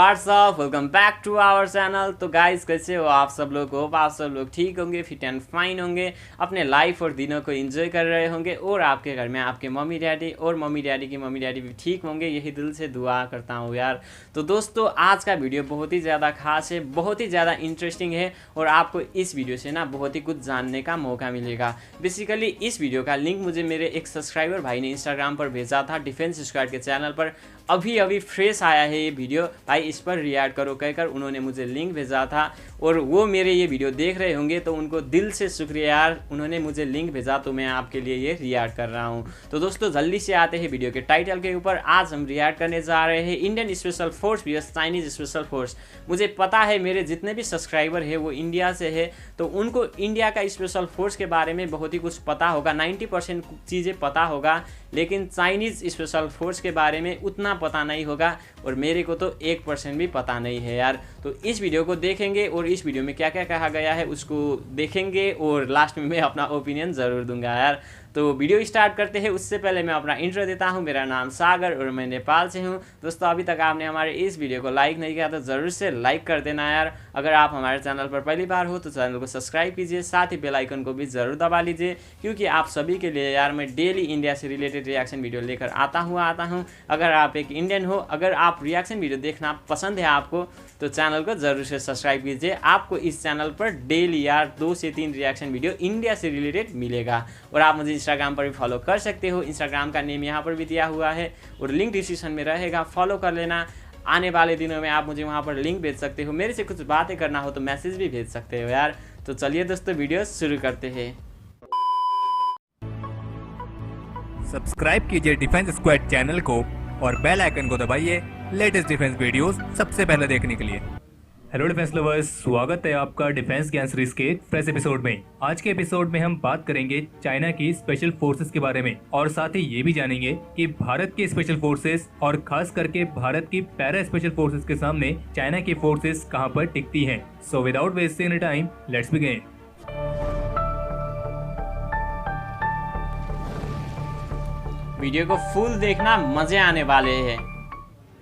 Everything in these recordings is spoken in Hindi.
WhatsApp welcome back to our channel. तो गाइस कैसे हो आप सब लोग? होप आप सब लोग ठीक होंगे, फिट एंड फाइन होंगे, अपने लाइफ और दिनों को एंजॉय कर रहे होंगे और आपके घर में आपके मम्मी डैडी और मम्मी डैडी की मम्मी डैडी भी ठीक होंगे, यही दिल से दुआ करता हूँ यार। तो दोस्तों आज का वीडियो बहुत ही ज़्यादा खास है, बहुत ही ज़्यादा इंटरेस्टिंग है और आपको इस वीडियो से ना बहुत ही कुछ जानने का मौका मिलेगा। बेसिकली इस वीडियो का लिंक मुझे मेरे एक सब्सक्राइबर भाई ने इंस्टाग्राम पर भेजा था, डिफेंस स्क्वाड के चैनल पर। अभी फ्रेश आया है ये वीडियो, भाई इस पर रिएक्ट करो कहकर उन्होंने मुझे लिंक भेजा था और वो मेरे ये वीडियो देख रहे होंगे तो उनको दिल से शुक्रिया यार, उन्होंने मुझे लिंक भेजा तो मैं आपके लिए ये रिएक्ट कर रहा हूँ। तो दोस्तों जल्दी से आते हैं वीडियो के टाइटल के ऊपर। आज हम रिएक्ट करने जा रहे हैं Indian special force versus Chinese special force. मुझे पता है मेरे जितने भी सब्सक्राइबर है वो इंडिया से है, तो उनको इंडिया का स्पेशल फोर्स के बारे में बहुत ही कुछ पता होगा, 90% चीज़ें पता होगा, लेकिन चाइनीज़ स्पेशल फोर्स के बारे में उतना पता नहीं होगा और मेरे को तो 1% भी पता नहीं है यार। तो इस वीडियो को देखेंगे और इस वीडियो में क्या क्या कहा गया है उसको देखेंगे और लास्ट में मैं अपना ओपिनियन ज़रूर दूंगा यार। तो वीडियो स्टार्ट करते हैं, उससे पहले मैं अपना इंट्रो देता हूं। मेरा नाम सागर और मैं नेपाल से हूं। दोस्तों अभी तक आपने हमारे इस वीडियो को लाइक नहीं किया तो ज़रूर से लाइक कर देना यार। अगर आप हमारे चैनल पर पहली बार हो तो चैनल को सब्सक्राइब कीजिए, साथ ही बेल आइकन को भी ज़रूर दबा लीजिए, क्योंकि आप सभी के लिए यार मैं डेली इंडिया से रिलेटेड रिएक्शन वीडियो लेकर आता हूँ। अगर आप एक इंडियन हो, अगर आप रिएक्शन वीडियो देखना पसंद है आपको, तो चैनल को ज़रूर से सब्सक्राइब कीजिए। आपको इस चैनल पर डेली यार 2 से 3 रिएक्शन वीडियो इंडिया से रिलेटेड मिलेगा। और आप मुझे इंस्टाग्राम पर भी फॉलो कर सकते हो, इंस्टाग्राम का नेम यहाँ पर भी दिया हुआ है और लिंक डिस्क्रिप्शन में रहेगा, फॉलो कर लेना। आने वाले दिनों में आप मुझे वहाँ पर लिंक भेज सकते हो, मेरे से कुछ बातें करना हो तो मैसेज भी भेज सकते हो यार। तो चलिए दोस्तों वीडियो शुरू करते हैं। सब्सक्राइब कीजिए डिफेंस स्क्वाड चैनल को और बेल आइकन को दबाइए लेटेस्ट डिफेंस वीडियोस सबसे पहले देखने के लिए। हेलो डिफेंस लवर्स, स्वागत है आपका डिफेंस ज्ञान सीरीज के फ्रेश एपिसोड में। आज के एपिसोड में हम बात करेंगे चाइना की स्पेशल फोर्सेस के बारे में और साथ ही ये भी जानेंगे कि भारत की स्पेशल फोर्सेस और खास करके भारत की पैरा स्पेशल फोर्सेस के सामने चाइना की फोर्सेस कहां पर टिकती हैं। So without wasting any time let's begin. Video को फुल देखना, मजे आने वाले हैं।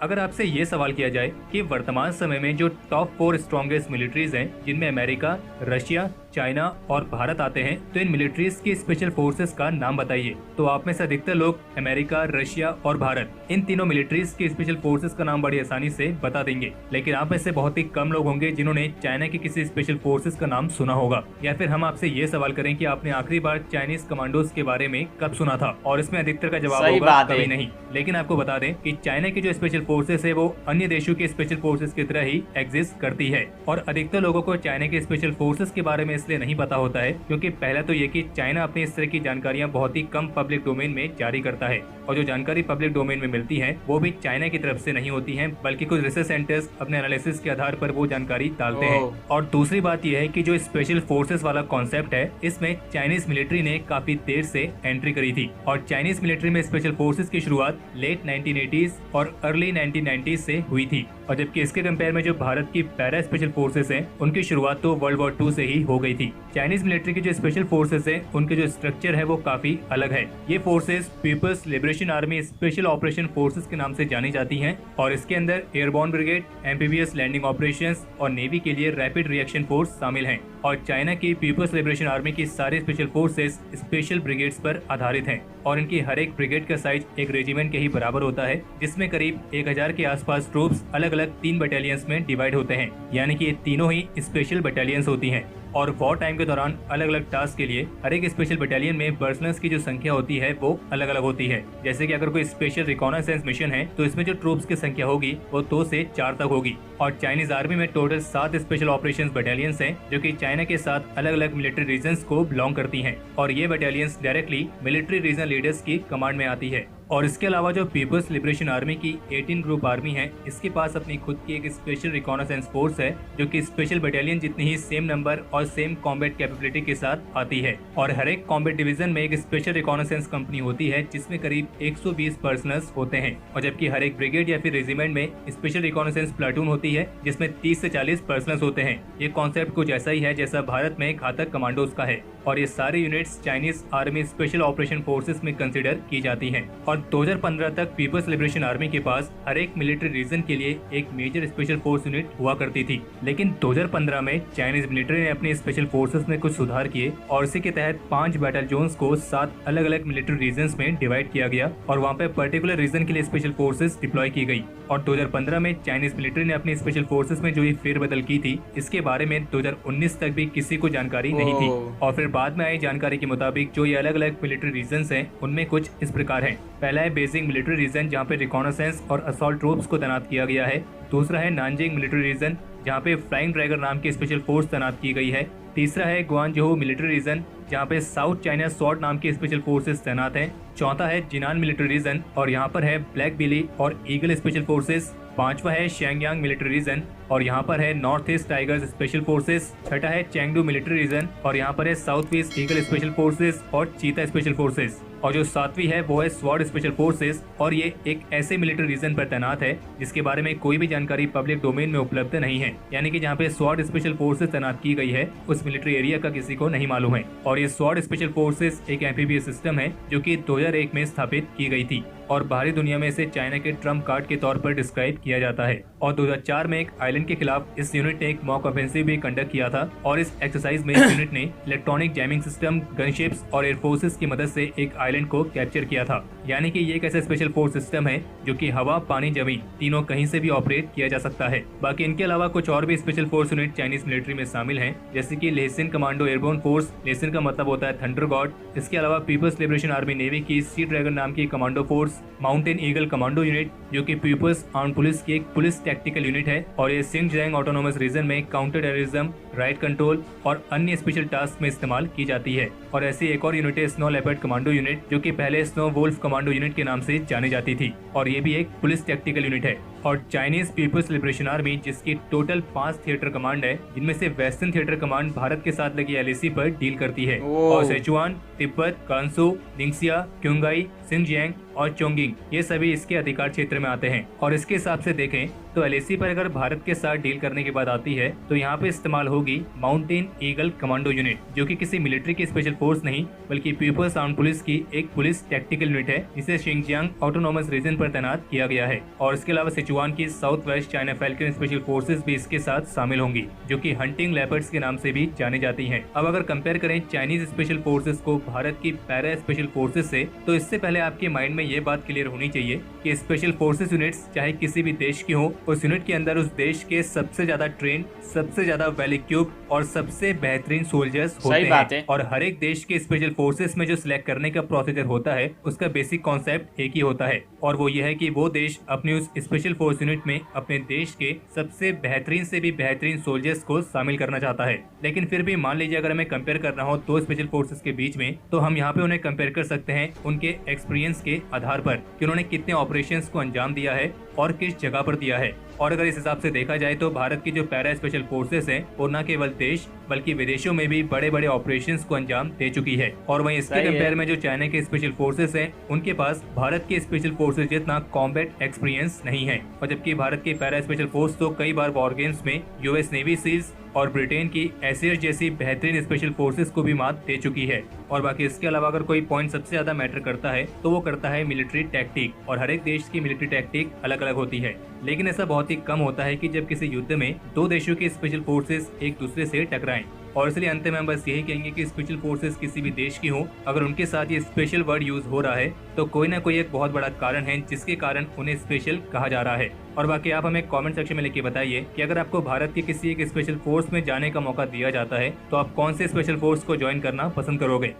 अगर आपसे ये सवाल किया जाए कि वर्तमान समय में जो टॉप 4 स्ट्रॉन्गेस्ट मिलिट्रीज हैं, जिनमें अमेरिका, रशिया, चाइना और भारत आते हैं, तो इन मिलिट्रीज की स्पेशल फोर्सेस का नाम बताइए। तो आप में से अधिकतर लोग अमेरिका, रशिया और भारत, इन तीनों मिलिट्रीज की स्पेशल फोर्सेस का नाम बड़ी आसानी से बता देंगे, लेकिन आप में से बहुत ही कम लोग होंगे जिन्होंने चाइना की किसी स्पेशल फोर्सेस का नाम सुना होगा। या फिर हम आपसे ये सवाल करें कि आपने आखिरी बार चाइनीज कमांडोज के बारे में कब सुना था, और इसमें अधिकतर का जवाब होगा कभी नहीं। लेकिन आपको बता दें कि चाइना की जो स्पेशल फोर्सेस है वो अन्य देशों के स्पेशल फोर्सेस की तरह ही एग्जिस्ट करती है। और अधिकतर लोगों को चाइना के स्पेशल फोर्सेस के बारे में इसलिए नहीं पता होता है क्योंकि पहला तो ये कि चाइना अपनी इस तरह की जानकारियां बहुत ही कम पब्लिक डोमेन में जारी करता है, और जो जानकारी पब्लिक डोमेन में मिलती है वो भी चाइना की तरफ से नहीं होती है, बल्कि कुछ रिसर्च सेंटर्स अपने एनालिसिस के आधार पर वो जानकारी डालते हैं। और दूसरी बात यह है कि जो स्पेशल फोर्सेस वाला कॉन्सेप्ट है, इसमें चाइनीज मिलिट्री ने काफी देर से एंट्री करी थी, और चाइनीज मिलिट्री में स्पेशल फोर्सेस की शुरुआत लेट 1980s और अर्ली 1990s से हुई थी। और जबकि इसके कंपेयर में जो भारत की पैरा स्पेशल फोर्सेस हैं, उनकी शुरुआत तो वर्ल्ड वॉर 2 से ही हो गई थी। चाइनीज मिलिट्री की जो स्पेशल फोर्सेस है, उनके जो स्ट्रक्चर है वो काफी अलग है। ये forces people's liberation army special operation forces के नाम से जानी जाती हैं, और इसके अंदर airborne brigade, amphibious landing operations और नेवी के लिए रैपिड रिएक्शन फोर्स शामिल हैं। और चाइना की पीपल्स लिबरेशन आर्मी की सारे स्पेशल फोर्सेस स्पेशल ब्रिगेड्स पर आधारित हैं, और इनकी हर एक ब्रिगेड का साइज एक रेजिमेंट के ही बराबर होता है, जिसमें करीब 1000 के आसपास ट्रूप्स अलग अलग 3 बटालियंस में डिवाइड होते हैं, यानी कि ये तीनों ही स्पेशल बटालियंस होती हैं। और वॉर टाइम के दौरान अलग अलग टास्क के लिए हर एक स्पेशल बटालियन में पर्सनल्स की जो संख्या होती है वो अलग अलग होती है। जैसे कि अगर कोई स्पेशल रिकॉनेसेंस मिशन है तो इसमें जो ट्रूप्स की संख्या होगी वो 2 से 4 तक होगी। और चाइनीज आर्मी में टोटल 7 स्पेशल ऑपरेशंस बटालियंस हैं, जो कि चाइना के साथ अलग अलग मिलिट्री रीजन्स को बिलोंग करती हैं, और ये battalions directly military region leaders की कमांड में आती है। और इसके अलावा जो पीपल्स लिबरेशन आर्मी की 18 ग्रुप आर्मी है, इसके पास अपनी खुद की एक स्पेशल रिकॉनेसेंस फोर्स है, जो कि स्पेशल बटालियन जितनी ही सेम नंबर और सेम कॉम्बैट कैपेबिलिटी के साथ आती है। और हर एक कॉम्बैट डिवीजन में एक स्पेशल रिकॉनेसेंस कंपनी होती है, जिसमें करीब 120 पर्सनल्स होते हैं। और जबकि हर एक ब्रिगेड या फिर रेजिमेंट में स्पेशल रिकॉनेसेंस प्लाटून होती है, जिसमें 30 से 40 पर्सनल्स होते हैं। ये कॉन्सेप्ट कुछ ऐसा ही है जैसा भारत में घातक कमांडोज का है। और ये सारी units Chinese army special operation forces में कंसिडर की जाती हैं। और 2015 तक पीपल्स लिबरेशन आर्मी के पास हर एक मिलिट्री रीजन के लिए एक मेजर स्पेशल फोर्स यूनिट हुआ करती थी। लेकिन 2015 में चाइनीज मिलिट्री ने अपने स्पेशल फोर्सेस में कुछ सुधार किए और इसी के तहत 5 बैटल जोन्स को 7 अलग अलग मिलिट्री रीजन्स में डिवाइड किया गया और वहाँ पे पर्टिकुलर रीजन के लिए स्पेशल फोर्सेस डिप्लॉय की गई। और 2015 में चाइनीज मिलिट्री ने अपनी स्पेशल फोर्सेस में जो ये फेरबदल की थी, इसके बारे में 2019 तक भी किसी को जानकारी नहीं थी। और फिर बाद में आई जानकारी के मुताबिक जो ये अलग अलग मिलिट्री रीजन्स हैं, उनमें कुछ इस प्रकार हैं। पहला है बेजिंग मिलिट्री रीजन, जहाँ पे रिकॉनेसेंस और असॉल्ट ट्रूप्स को तैनात किया गया है। दूसरा है नानजिंग मिलिट्री रीजन, जहाँ पे फ्लाइंग ड्रैगन नाम की स्पेशल फोर्स तैनात की गई है। तीसरा है ग्वांगझोउ मिलिट्री रीजन, जहाँ पे साउथ चाइना स्वॉर्ड नाम की स्पेशल फोर्सेस तैनात हैं। चौथा है जिनान मिलिट्री रीजन और यहाँ पर है ब्लैक बिली और ईगल स्पेशल फोर्सेस। पांचवा है शेंगयांग मिलिट्री रीजन और यहाँ पर है north east tigers special forces. छठा है चेंगडू मिलिट्री रीजन और यहाँ पर है south east eagle special forces और चीता स्पेशल फोर्सेस। और जो सातवीं है वो है स्वॉर्ड स्पेशल फोर्सेस और ये एक ऐसे मिलिट्री रीजन पर तैनात है जिसके बारे में कोई भी जानकारी पब्लिक डोमेन में उपलब्ध नहीं है, यानी कि जहाँ पे स्वॉर्ड स्पेशल फोर्सेस तैनात की गई है उस मिलिट्री एरिया का किसी को नहीं मालूम है। और ये स्वॉर्ड स्पेशल फोर्सेस एक एम्फीबियस सिस्टम है जो कि 2001 में स्थापित की गई थी और बाहरी दुनिया में इसे चाइना के ट्रम्प कार्ड के तौर पर डिस्क्राइब किया जाता है। और 2004 में एक आइलैंड के खिलाफ इस यूनिट ने एक मॉक ऑफेंसिव भी कंडक्ट किया था और इस एक्सरसाइज में इस यूनिट ने इलेक्ट्रॉनिक जैमिंग सिस्टम, गनशिप्स और एयरफोर्सेस की मदद से एक आइलैंड को कैप्चर किया था। यानी कि ये एक ऐसा स्पेशल फोर्स सिस्टम है जो कि हवा, पानी, जमीन तीनों कहीं से भी ऑपरेट किया जा सकता है। बाकी इनके अलावा कुछ और भी special force unit Chinese military में शामिल हैं, जैसे कि लेसिन कमांडो एयरबोर्न फोर्स। लेसिन का मतलब होता है थंडर गॉड। इसके अलावा पीपल्स लिबरेशन आर्मी नेवी की सी ड्रैगन नाम की commando force, mountain eagle commando unit जो कि पीपल्स आर्म्ड पुलिस की एक पुलिस टैक्टिकल यूनिट है और ये सिंगजियांग ऑटोनोमस रीजन में काउंटर टेररिज्म, राइट कंट्रोल और अन्य स्पेशल टास्क में इस्तेमाल की जाती है। और ऐसी एक और यूनिट है स्नो लेपर्ड कमांडो यूनिट जो कि पहले स्नो वुल्फ कमांडो यूनिट के नाम से जानी जाती थी और ये भी एक पुलिस टैक्टिकल यूनिट है। और चाइनीज पीपल्स लिबरेशन आर्मी जिसकी टोटल 5 थिएटर कमांड है, जिनमें से वेस्टर्न थिएटर कमांड भारत के साथ लगी एलएसी पर डील करती है और सिचुआन, तिब्बत, कांसू, निंगसिया, क्योंगाई, सिंजियांग और चोंगिंग ये सभी इसके अधिकार क्षेत्र में आते हैं। और इसके हिसाब से देखें तो एलएसी पर अगर भारत के साथ डील करने की बात आती है तो यहाँ पे इस्तेमाल होगी माउंटेन ईगल कमांडो यूनिट जो कि किसी मिलिट्री की स्पेशल फोर्स नहीं बल्कि पीपल्स आर्म्ड पुलिस की एक पुलिस टैक्टिकल यूनिट है जिसे शिंगजियांग ऑटोनोमस रीजन पर तैनात किया गया है। और इसके अलावा सिचुआन की south west China falcon special forces भी इसके साथ शामिल होंगी जो कि हंटिंग लेपर्ड्स के नाम से भी जानी जाती हैं। अब अगर कंपेयर करें चाइनीज स्पेशल फोर्सेस को भारत की पैरा स्पेशल फोर्सेस से, तो इससे पहले आपके माइंड में ये बात क्लियर होनी चाहिए कि स्पेशल फोर्सेस यूनिट्स चाहे किसी भी देश की हो, उस यूनिट के अंदर उस देश के सबसे ज्यादा ट्रेन, सबसे ज्यादा वेल इक्विप्ड और सबसे बेहतरीन सोल्जर्स होते हैं। और हर एक देश के स्पेशल फोर्सेस में जो सिलेक्ट करने का प्रोसीजर होता है उसका बेसिक कॉन्सेप्ट एक ही होता है और वो ये है कि वो देश अपनी उस स्पेशल फोर्स यूनिट में अपने देश के सबसे बेहतरीन से भी बेहतरीन सोल्जर्स को शामिल करना चाहता है। लेकिन फिर भी मान लीजिए अगर हमें कंपेयर करना हो दो स्पेशल फोर्सेस के बीच में, तो हम यहाँ पे उन्हें कंपेयर कर सकते हैं उनके एक्सपीरियंस के आधार पर कि उन्होंने कितने ऑपरेशंस को अंजाम दिया है और किस जगह पर दिया है। और अगर इस हिसाब से देखा जाए तो भारत की जो पैरा स्पेशल फोर्सेस हैं वो न केवल देश बल्कि विदेशों में भी बड़े बड़े ऑपरेशंस को अंजाम दे चुकी है। और वहीं इसके कंपेयर में जो चाइना के स्पेशल फोर्सेस हैं उनके पास भारत के स्पेशल फोर्सेस जितना कॉम्बैट एक्सपीरियंस नहीं है। और जबकि भारत की पैरा स्पेशल फोर्स तो कई बार वॉर गेम्स में यूएस नेवी सील्स और ब्रिटेन की एसएस जैसी बेहतरीन स्पेशल फोर्सेस को भी मात दे चुकी है। और बाकी इसके अलावा अगर कोई पॉइंट सबसे ज्यादा मैटर करता है तो वो करता है मिलिट्री टैक्टिक। और हर एक देश की मिलिट्री टैक्टिक अलग अलग होती है, लेकिन ऐसा बहुत ही कम होता है कि जब किसी युद्ध में दो देशों की स्पेशल फोर्सेस एक दूसरे से टकराएं। और इसलिए अंत में हम बस यही कहेंगे कि स्पेशल फोर्सेस किसी भी देश की हो, अगर उनके साथ ये स्पेशल वर्ड यूज हो रहा है तो कोई ना कोई एक बहुत बड़ा कारण है जिसके कारण उन्हें स्पेशल कहा जा रहा है। और बाकी आप हमें कमेंट सेक्शन में लिख के बताइए कि अगर आपको भारत के किसी एक स्पेशल फोर्स में जाने का मौका दिया जाता है तो आप कौन से स्पेशल फोर्स को ज्वाइन करना पसंद करोगे?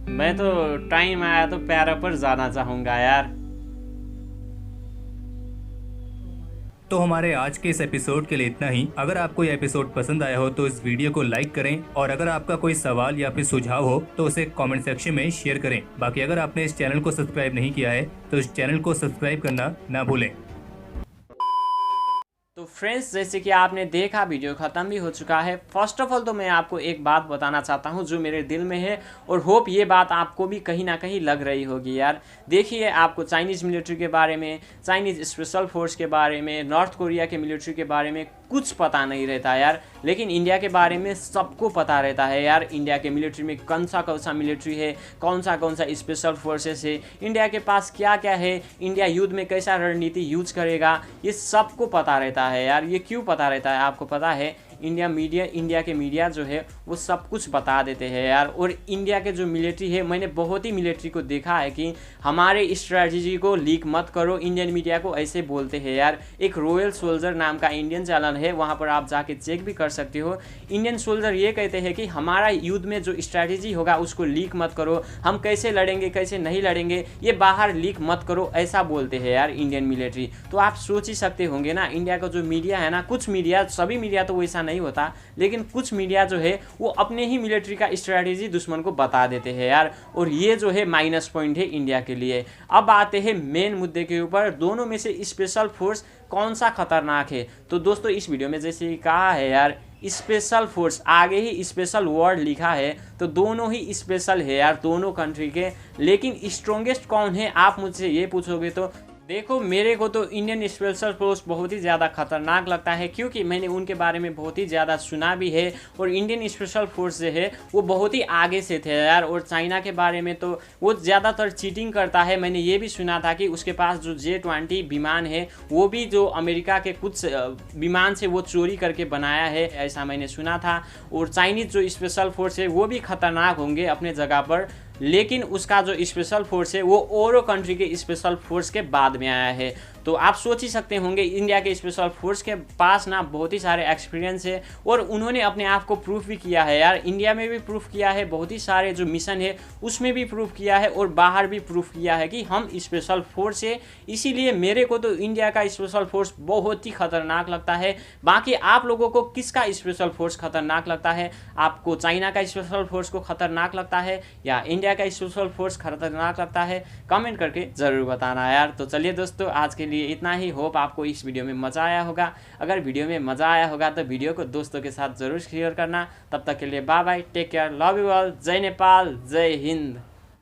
मैं तो टाइम आया तो पैरा पर जाना चाहूंगा यार। तो हमारे आज के इस एपिसोड के लिए इतना ही। अगर आपको ये एपिसोड पसंद आया हो तो इस वीडियो को लाइक करें और अगर आपका कोई सवाल या फिर सुझाव हो तो उसे कमेंट सेक्शन में शेयर करें। बाकी अगर आपने इस चैनल को सब्सक्राइब नहीं किया है तो इस चैनल को सब्सक्राइब करना ना भूलें। तो फ्रेंड्स, जैसे कि आपने देखा वीडियो ख़त्म भी हो चुका है। फर्स्ट ऑफ ऑल तो मैं आपको एक बात बताना चाहता हूं जो मेरे दिल में है और होप ये बात आपको भी कहीं ना कहीं लग रही होगी यार। देखिए, आपको चाइनीज़ मिलिट्री के बारे में, चाइनीज़ स्पेशल फोर्स के बारे में, नॉर्थ कोरिया के मिलिट्री के बारे में कुछ पता नहीं रहता यार, लेकिन इंडिया के बारे में सबको पता रहता है यार। इंडिया के मिलिट्री में कौन सा मिलिट्री है, कौन सा स्पेशल फोर्सेस है, इंडिया के पास क्या क्या है, इंडिया युद्ध में कैसा रणनीति यूज करेगा, ये सबको पता रहता है यार। ये क्यों पता रहता है आपको पता है? इंडिया के मीडिया जो है वो सब कुछ बता देते हैं यार। और इंडिया के जो मिलिट्री है, मैंने बहुत ही मिलिट्री को देखा है कि हमारे स्ट्रैटेजी को लीक मत करो, इंडियन मीडिया को ऐसे बोलते हैं यार। एक रॉयल सोल्जर नाम का इंडियन चैनल है, वहाँ पर आप जाके चेक भी कर सकते हो। इंडियन सोल्जर ये कहते हैं कि हमारा युद्ध में जो स्ट्रैटेजी होगा उसको लीक मत करो, हम कैसे लड़ेंगे कैसे नहीं लड़ेंगे ये बाहर लीक मत करो, ऐसा बोलते हैं यार इंडियन मिलिट्री। तो आप सोच ही सकते होंगे ना, इंडिया का जो मीडिया है ना, कुछ मीडिया, सभी मीडिया तो वैसा नहीं होता, लेकिन कुछ मीडिया जो है वो अपने ही मिलिट्री का स्ट्रैटेजी दुश्मन को बता देते हैं यार। और ये जो है माइनस पॉइंट है इंडिया के लिए। अब आते हैं मेन मुद्दे के ऊपर, दोनों में से स्पेशल फोर्स कौन सा खतरनाक है। तो दोस्तों इस वीडियो में जैसे ही कहा है यार, स्पेशल फोर्स, आगे ही स्पेशल वर्ड लिखा है, तो दोनों ही स्पेशल है यार, दोनों कंट्री के। लेकिन स्ट्रॉन्गेस्ट कौन है आप मुझसे ये पूछोगे तो देखो, मेरे को तो इंडियन स्पेशल फोर्स बहुत ही ज़्यादा खतरनाक लगता है, क्योंकि मैंने उनके बारे में बहुत ही ज़्यादा सुना भी है। और इंडियन स्पेशल फोर्स जो है वो बहुत ही आगे से थे यार। और चाइना के बारे में तो वो ज़्यादातर चीटिंग करता है। मैंने ये भी सुना था कि उसके पास जो J-20 विमान है वो भी जो अमेरिका के कुछ विमान से वो चोरी करके बनाया है, ऐसा मैंने सुना था। और चाइनीज़ जो स्पेशल फोर्स है वो भी खतरनाक होंगे अपने जगह पर, लेकिन उसका जो स्पेशल फोर्स है वो औरों कंट्री के स्पेशल फोर्स के बाद में आया है। तो आप सोच ही सकते होंगे इंडिया के स्पेशल फोर्स के पास ना बहुत ही सारे एक्सपीरियंस है, और उन्होंने अपने आप को प्रूफ भी किया है यार। इंडिया में भी प्रूफ किया है, बहुत ही सारे जो मिशन है उसमें भी प्रूफ किया है, और बाहर भी प्रूफ किया है कि हम स्पेशल फोर्स है। इसीलिए मेरे को तो इंडिया का स्पेशल फोर्स बहुत ही खतरनाक लगता है। बाकी आप लोगों को किसका स्पेशल फोर्स खतरनाक लगता है? आपको चाइना का स्पेशल फोर्स को खतरनाक लगता है या इंडिया का स्पेशल फोर्स खतरनाक लगता है? कमेंट करके ज़रूर बताना यार। तो चलिए दोस्तों, आज के लिए इतना ही। होप आपको इस वीडियो में मज़ा आया होगा। अगर वीडियो में मज़ा आया होगा तो वीडियो को दोस्तों के साथ ज़रूर शेयर करना। तब तक के लिए bye bye, take care, love you all, जय नेपाल, जय हिंद।